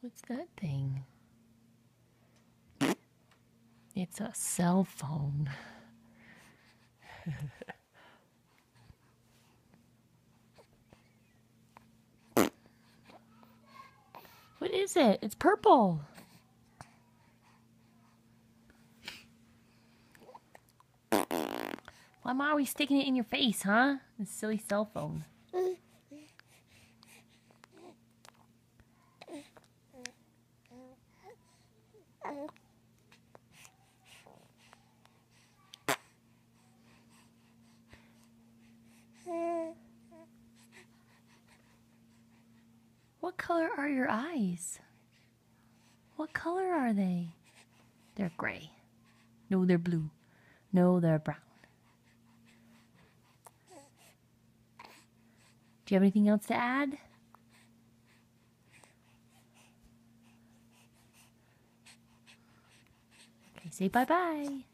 What's that thing? It's a cell phone. What is it? It's purple. Why am I always sticking it in your face, huh? This silly cell phone. What color are your eyes? What color are they? They're gray. No, they're blue. No, they're brown. Do you have anything else to add? Okay, say bye-bye.